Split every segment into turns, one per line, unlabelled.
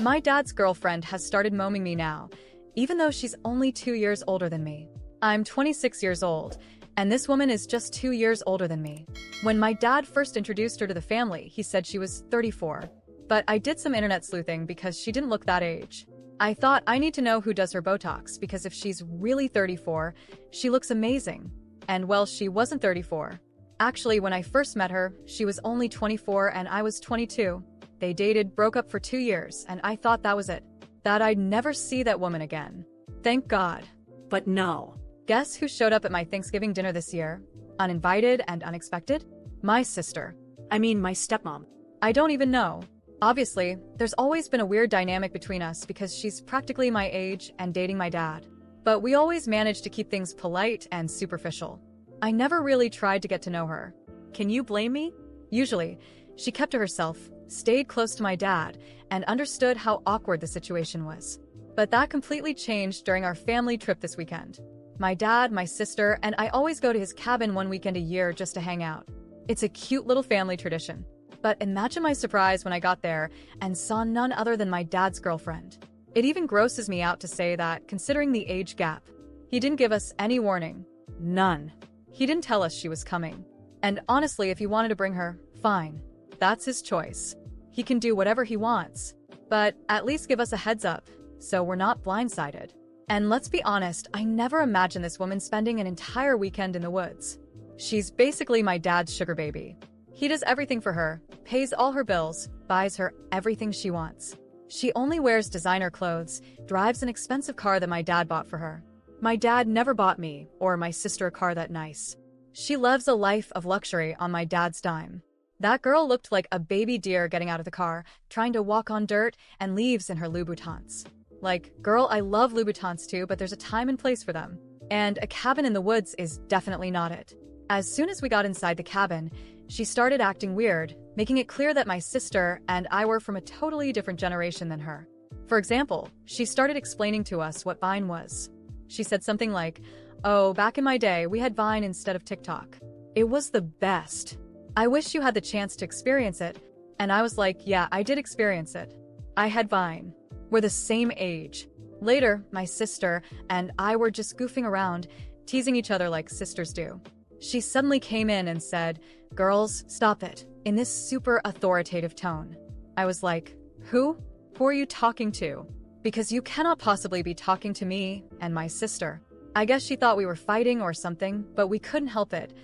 My dad's girlfriend has started moaming me now, even though she's only 2 years older than me. I'm 26 years old, and this woman is just 2 years older than me. When my dad first introduced her to the family, he said she was 34. But I did some internet sleuthing because she didn't look that age. I thought I need to know who does her Botox because if she's really 34, she looks amazing. And well, she wasn't 34. Actually, when I first met her, she was only 24 and I was 22. They dated, broke up for 2 years, and I thought that was it. That I'd never see that woman again. Thank God.
But no.
Guess who showed up at my Thanksgiving dinner this year? Uninvited and unexpected? My sister.
I mean, my stepmom.
I don't even know. Obviously, there's always been a weird dynamic between us because she's practically my age and dating my dad. But we always managed to keep things polite and superficial. I never really tried to get to know her. Can you blame me? Usually, she kept to herself, stayed close to my dad, and understood how awkward the situation was. But that completely changed during our family trip this weekend. My dad, my sister, and I always go to his cabin one weekend a year just to hang out. It's a cute little family tradition. But imagine my surprise when I got there and saw none other than my dad's girlfriend. It even grosses me out to say that, considering the age gap. He didn't give us any warning. None. He didn't tell us she was coming. And honestly, if he wanted to bring her, fine. That's his choice. He can do whatever he wants. But at least give us a heads up, so we're not blindsided. And let's be honest, I never imagined this woman spending an entire weekend in the woods. She's basically my dad's sugar baby. He does everything for her, pays all her bills, buys her everything she wants. She only wears designer clothes, drives an expensive car that my dad bought for her. My dad never bought me or my sister a car that nice. She lives a life of luxury on my dad's dime. That girl looked like a baby deer getting out of the car, trying to walk on dirt and leaves in her Louboutins. Like, girl, I love Louboutins too, but there's a time and place for them. And a cabin in the woods is definitely not it. As soon as we got inside the cabin, she started acting weird, making it clear that my sister and I were from a totally different generation than her. For example, she started explaining to us what Vine was. She said something like, "Oh, back in my day, we had Vine instead of TikTok. It was the best. I wish you had the chance to experience it." And I was like, yeah, I did experience it. I had Vine. We're the same age. Later, my sister and I were just goofing around, teasing each other like sisters do. She suddenly came in and said, "Girls, stop it," in this super authoritative tone. I was like, Who? Who are you talking to? Because you cannot possibly be talking to me and my sister. I guess she thought we were fighting or something, but we couldn't help it.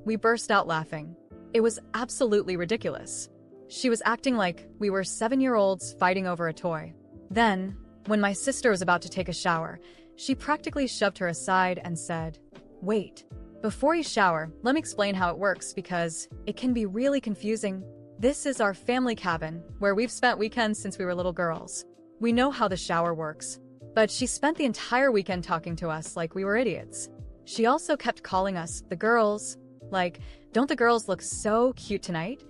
We burst out laughing. It was absolutely ridiculous. She was acting like we were 7-year-olds fighting over a toy. Then, when my sister was about to take a shower, she practically shoved her aside and said, "Wait. Before you shower, let me explain how it works because it can be really confusing. This is our family cabin, where we've spent weekends since we were little girls. We know how the shower works." But she spent the entire weekend talking to us like we were idiots. She also kept calling us the girls. Like, don't the girls look so cute tonight?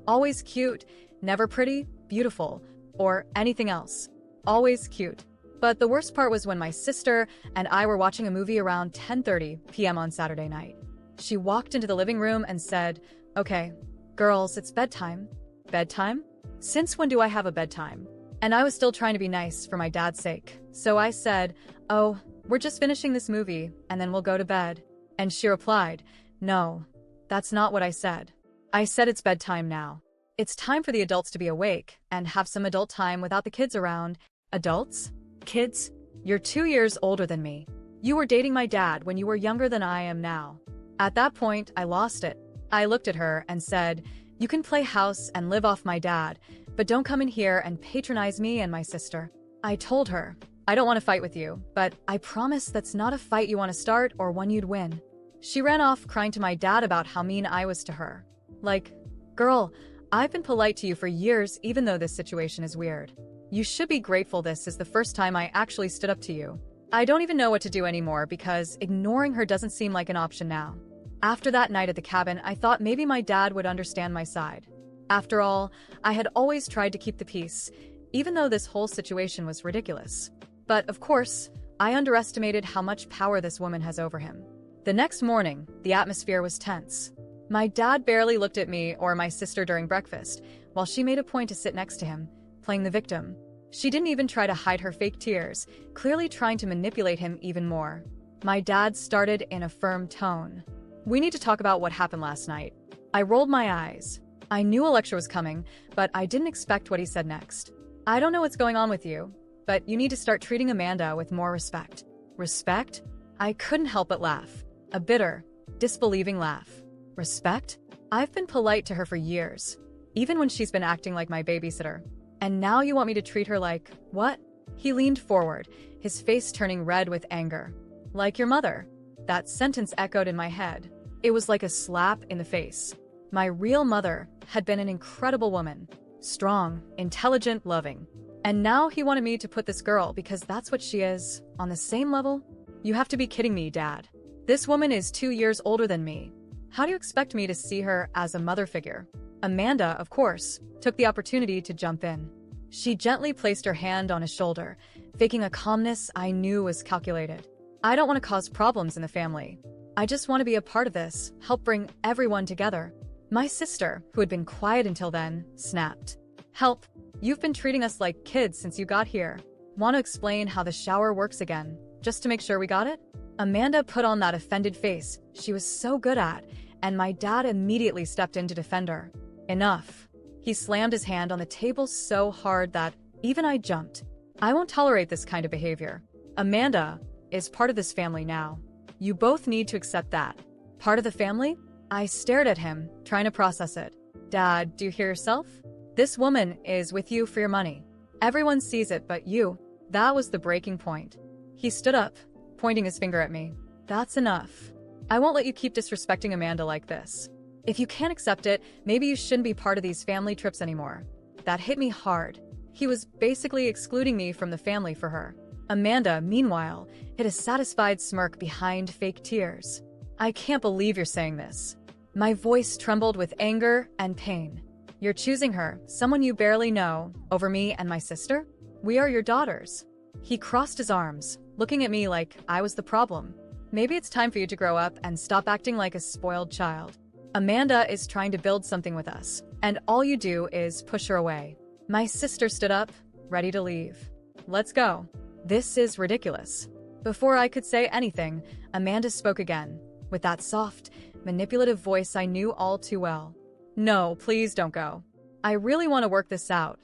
Always cute, never pretty, beautiful, or anything else. Always cute. But the worst part was when my sister and I were watching a movie around 10:30 p.m. on Saturday night. She walked into the living room and said, "Okay, girls, it's bedtime." Bedtime? Since when do I have a bedtime? And I was still trying to be nice for my dad's sake. So I said, "Oh, we're just finishing this movie and then we'll go to bed." And she replied, "No, that's not what I said. I said it's bedtime now. It's time for the adults to be awake and have some adult time without the kids around." Adults? Kids? You're 2 years older than me. You were dating my dad when you were younger than I am now. At that point, I lost it. I looked at her and said, "You can play house and live off my dad, but don't come in here and patronize me and my sister." I told her, "I don't want to fight with you, but I promise that's not a fight you want to start or one you'd win." She ran off crying to my dad about how mean I was to her. Like, girl, I've been polite to you for years even though this situation is weird. You should be grateful this is the first time I actually stood up to you. I don't even know what to do anymore because ignoring her doesn't seem like an option now. After that night at the cabin, I thought maybe my dad would understand my side. After all, I had always tried to keep the peace, even though this whole situation was ridiculous. But of course, I underestimated how much power this woman has over him. The next morning, the atmosphere was tense. My dad barely looked at me or my sister during breakfast, while she made a point to sit next to him, playing the victim. She didn't even try to hide her fake tears, clearly trying to manipulate him even more. My dad started in a firm tone. "We need to talk about what happened last night." I rolled my eyes. I knew a lecture was coming, but I didn't expect what he said next. "I don't know what's going on with you, but you need to start treating Amanda with more respect." Respect? I couldn't help but laugh. A bitter, disbelieving laugh. Respect? I've been polite to her for years, even when she's been acting like my babysitter. And now you want me to treat her like, what? He leaned forward, his face turning red with anger. "Like your mother." That sentence echoed in my head. It was like a slap in the face. My real mother had been an incredible woman. Strong, intelligent, loving. And now he wanted me to put this girl, because that's what she is, on the same level? You have to be kidding me, Dad. This woman is 2 years older than me. How do you expect me to see her as a mother figure? Amanda, of course, took the opportunity to jump in. She gently placed her hand on his shoulder, faking a calmness I knew was calculated. "I don't want to cause problems in the family. I just want to be a part of this, help bring everyone together." My sister, who had been quiet until then, snapped. "Help? You've been treating us like kids since you got here. Want to explain how the shower works again, just to make sure we got it?" Amanda put on that offended face she was so good at, and my dad immediately stepped in to defend her. "Enough." He slammed his hand on the table so hard that even I jumped. "I won't tolerate this kind of behavior. Amanda is part of this family now. You both need to accept that." "Part of the family?" I stared at him, trying to process it. "Dad, do you hear yourself? This woman is with you for your money. Everyone sees it but you." That was the breaking point. He stood up, pointing his finger at me. "That's enough. I won't let you keep disrespecting Amanda like this. If you can't accept it, maybe you shouldn't be part of these family trips anymore." That hit me hard. He was basically excluding me from the family for her. Amanda, meanwhile, hid a satisfied smirk behind fake tears. "I can't believe you're saying this." My voice trembled with anger and pain. "You're choosing her, someone you barely know, over me and my sister? We are your daughters." He crossed his arms, looking at me like I was the problem. "Maybe it's time for you to grow up and stop acting like a spoiled child. Amanda is trying to build something with us, and all you do is push her away." My sister stood up, ready to leave. "Let's go. This is ridiculous." Before I could say anything, Amanda spoke again, with that soft, manipulative voice I knew all too well. "No, please don't go. I really want to work this out.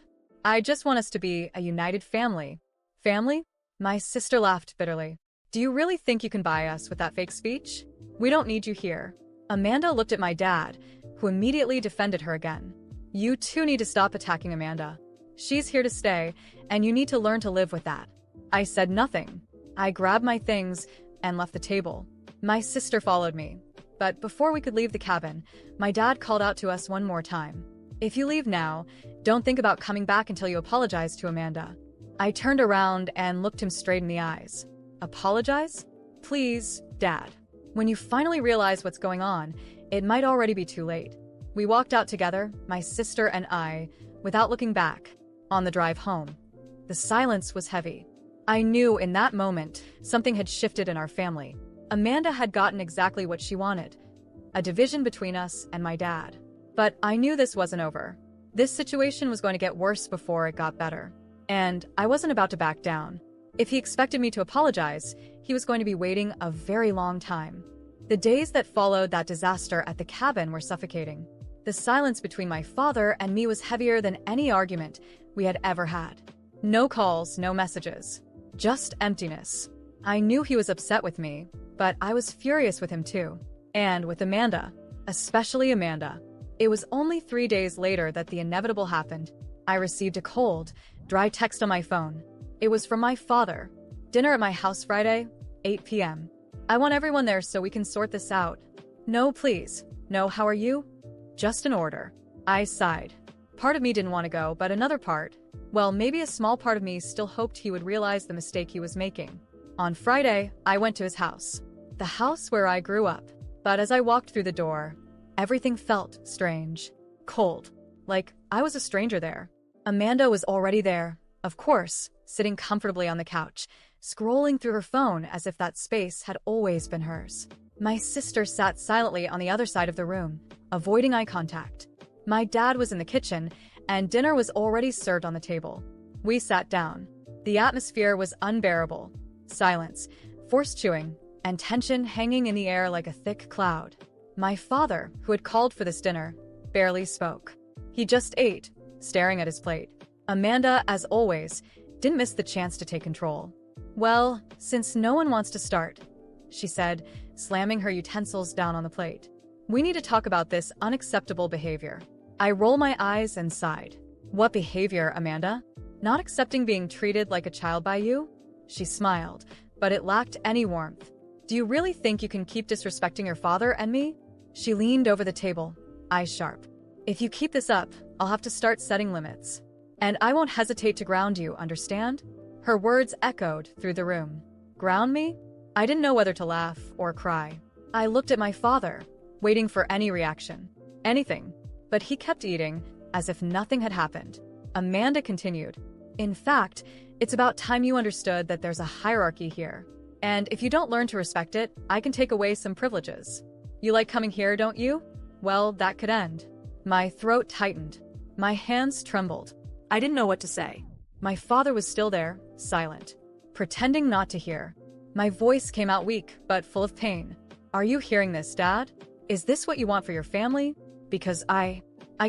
I just want us to be a united family." "Family?" My sister laughed bitterly. "Do you really think you can buy us with that fake speech? We don't need you here." Amanda looked at my dad, who immediately defended her again. "You two need to stop attacking Amanda. She's here to stay, and you need to learn to live with that." I said nothing. I grabbed my things and left the table. My sister followed me. But before we could leave the cabin, my dad called out to us one more time. "If you leave now, don't think about coming back until you apologize to Amanda." I turned around and looked him straight in the eyes. "Apologize? Please, Dad. When you finally realize what's going on, it might already be too late." We walked out together, my sister and I, without looking back. On the drive home, the silence was heavy. I knew in that moment something had shifted in our family. Amanda had gotten exactly what she wanted, a division between us and my dad. But I knew this wasn't over. This situation was going to get worse before it got better. And I wasn't about to back down. If he expected me to apologize, he was going to be waiting a very long time. The days that followed that disaster at the cabin were suffocating. The silence between my father and me was heavier than any argument we had ever had. No calls, no messages. Just emptiness. I knew he was upset with me, but I was furious with him too. And with Amanda. Especially Amanda. It was only 3 days later that the inevitable happened. I received a cold, dry text on my phone. It was from my father. "Dinner at my house Friday, 8 p.m. I want everyone there so we can sort this out." "No, please. No, how are you?" "Just an order." I sighed. Part of me didn't want to go, but another part, well, maybe a small part of me still hoped he would realize the mistake he was making. On Friday, I went to his house. The house where I grew up. But as I walked through the door, everything felt strange. Cold. Like I was a stranger there. Amanda was already there, of course, sitting comfortably on the couch, scrolling through her phone as if that space had always been hers. My sister sat silently on the other side of the room, avoiding eye contact. My dad was in the kitchen, and dinner was already served on the table. We sat down. The atmosphere was unbearable. Silence, forced chewing, and tension hanging in the air like a thick cloud. My father, who had called for this dinner, barely spoke. He just ate, staring at his plate. Amanda, as always, didn't miss the chance to take control. "Well, since no one wants to start," she said, slamming her utensils down on the plate. "We need to talk about this unacceptable behavior." I roll my eyes and sighed. "What behavior, Amanda? Not accepting being treated like a child by you?" She smiled, but it lacked any warmth. "Do you really think you can keep disrespecting your father and me?" She leaned over the table, eyes sharp. "If you keep this up, I'll have to start setting limits. And I won't hesitate to ground you, understand?" Her words echoed through the room. Ground me? I didn't know whether to laugh or cry. I looked at my father, waiting for any reaction. Anything. But he kept eating, as if nothing had happened. Amanda continued. "In fact, it's about time you understood that there's a hierarchy here. And if you don't learn to respect it, I can take away some privileges. You like coming here, don't you? Well, that could end." My throat tightened. My hands trembled.
I didn't know what to say.
My father was still there, silent, pretending not to hear. My voice came out weak, but full of pain. "Are you hearing this, Dad? Is this what you want for your family? Because I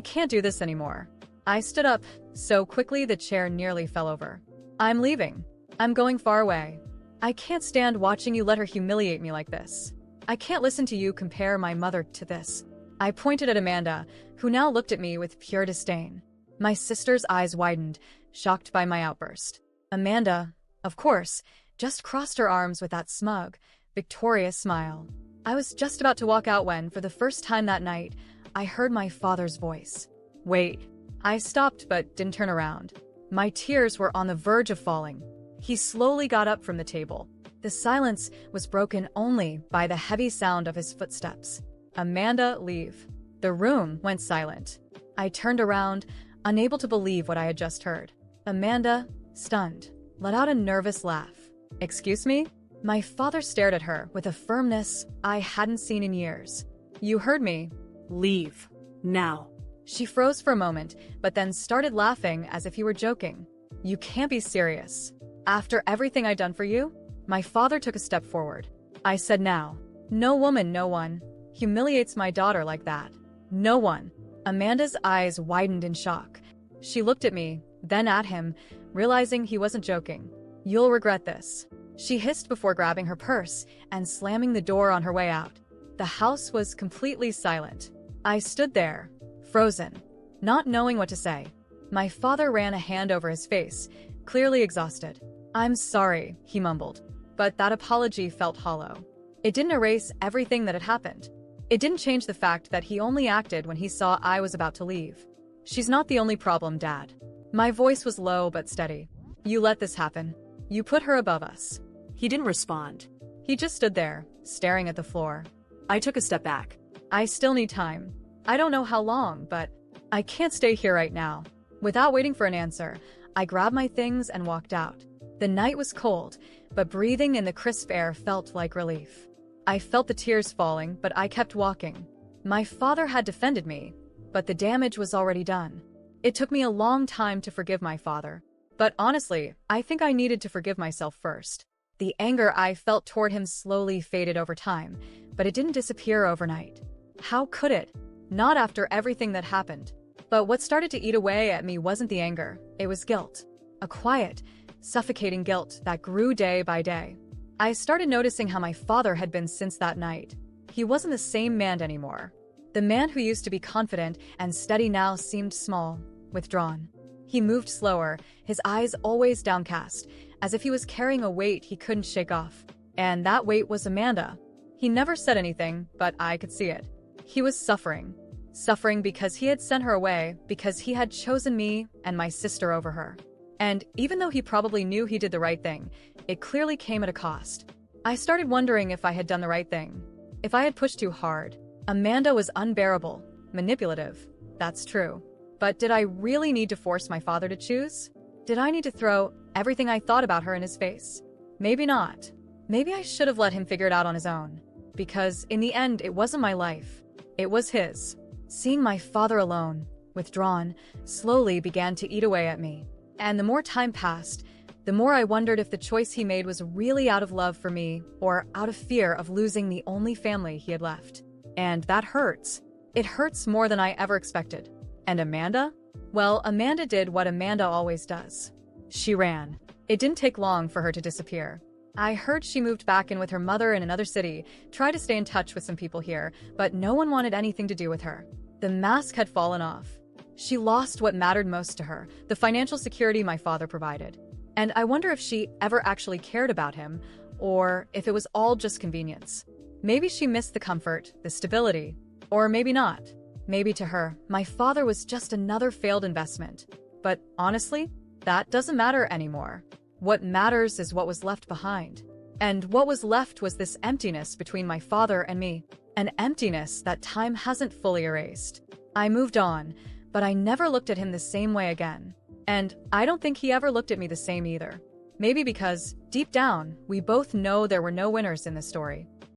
can't do this anymore." I stood up, so quickly the chair nearly fell over. "I'm leaving. I'm going far away. I can't stand watching you let her humiliate me like this. I can't listen to you compare my mother to this." I pointed at Amanda, who now looked at me with pure disdain. My sister's eyes widened, shocked by my outburst. Amanda, of course, just crossed her arms with that smug, victorious smile. I was just about to walk out when, for the first time that night, I heard my father's voice. "Wait." I stopped but didn't turn around. My tears were on the verge of falling. He slowly got up from the table. The silence was broken only by the heavy sound of his footsteps. "Amanda, leave." The room went silent. I turned around, unable to believe what I had just heard. Amanda, stunned, let out a nervous laugh. "Excuse me?" My father stared at her with a firmness I hadn't seen in years. "You heard me."
Leave. Now.
She froze for a moment, but then started laughing as if he were joking. "You can't be serious. After everything I've done for you?" My father took a step forward. I said now. "No woman, no one, humiliates my daughter like that. No one." Amanda's eyes widened in shock. She looked at me, then at him, realizing he wasn't joking. "You'll regret this," she hissed before grabbing her purse and slamming the door on her way out. The house was completely silent. I stood there, frozen, not knowing what to say. My father ran a hand over his face, clearly exhausted. "I'm sorry," he mumbled, but that apology felt hollow. It didn't erase everything that had happened. It didn't change the fact that he only acted when he saw I was about to leave. "She's not the only problem, Dad." My voice was low but steady. "You let this happen. You put her above us."
He didn't respond.
He just stood there, staring at the floor.
I took a step back.
"I still need time. I don't know how long, but I can't stay here right now." Without waiting for an answer, I grabbed my things and walked out. The night was cold, but breathing in the crisp air felt like relief. I felt the tears falling, but I kept walking. My father had defended me, but the damage was already done. It took me a long time to forgive my father. But honestly, I think I needed to forgive myself first. The anger I felt toward him slowly faded over time, but it didn't disappear overnight. How could it? Not after everything that happened. But what started to eat away at me wasn't the anger, it was guilt. A quiet, suffocating guilt that grew day by day. I started noticing how my father had been since that night. He wasn't the same man anymore. The man who used to be confident and steady now seemed small, withdrawn. He moved slower, his eyes always downcast, as if he was carrying a weight he couldn't shake off. And that weight was Amanda. He never said anything, but I could see it. He was suffering. Suffering because he had sent her away, because he had chosen me and my sister over her. And even though he probably knew he did the right thing, it clearly came at a cost. I started wondering if I had done the right thing. If I had pushed too hard. Amanda was unbearable, manipulative. That's true. But did I really need to force my father to choose? Did I need to throw everything I thought about her in his face? Maybe not. Maybe I should have let him figure it out on his own. Because in the end, it wasn't my life. It was his. Seeing my father alone, withdrawn, slowly began to eat away at me. And the more time passed, the more I wondered if the choice he made was really out of love for me or out of fear of losing the only family he had left. And that hurts. It hurts more than I ever expected. And Amanda? Well, Amanda did what Amanda always does. She ran. It didn't take long for her to disappear. I heard she moved back in with her mother in another city, tried to stay in touch with some people here, but no one wanted anything to do with her. The mask had fallen off. She lost what mattered most to her, the financial security my father provided. And I wonder if she ever actually cared about him, or if it was all just convenience. Maybe she missed the comfort, the stability, or maybe not. Maybe to her, my father was just another failed investment. But honestly, that doesn't matter anymore. What matters is what was left behind. And what was left was this emptiness between my father and me. An emptiness that time hasn't fully erased. I moved on, but I never looked at him the same way again. And I don't think he ever looked at me the same either. Maybe because, deep down, we both know there were no winners in this story.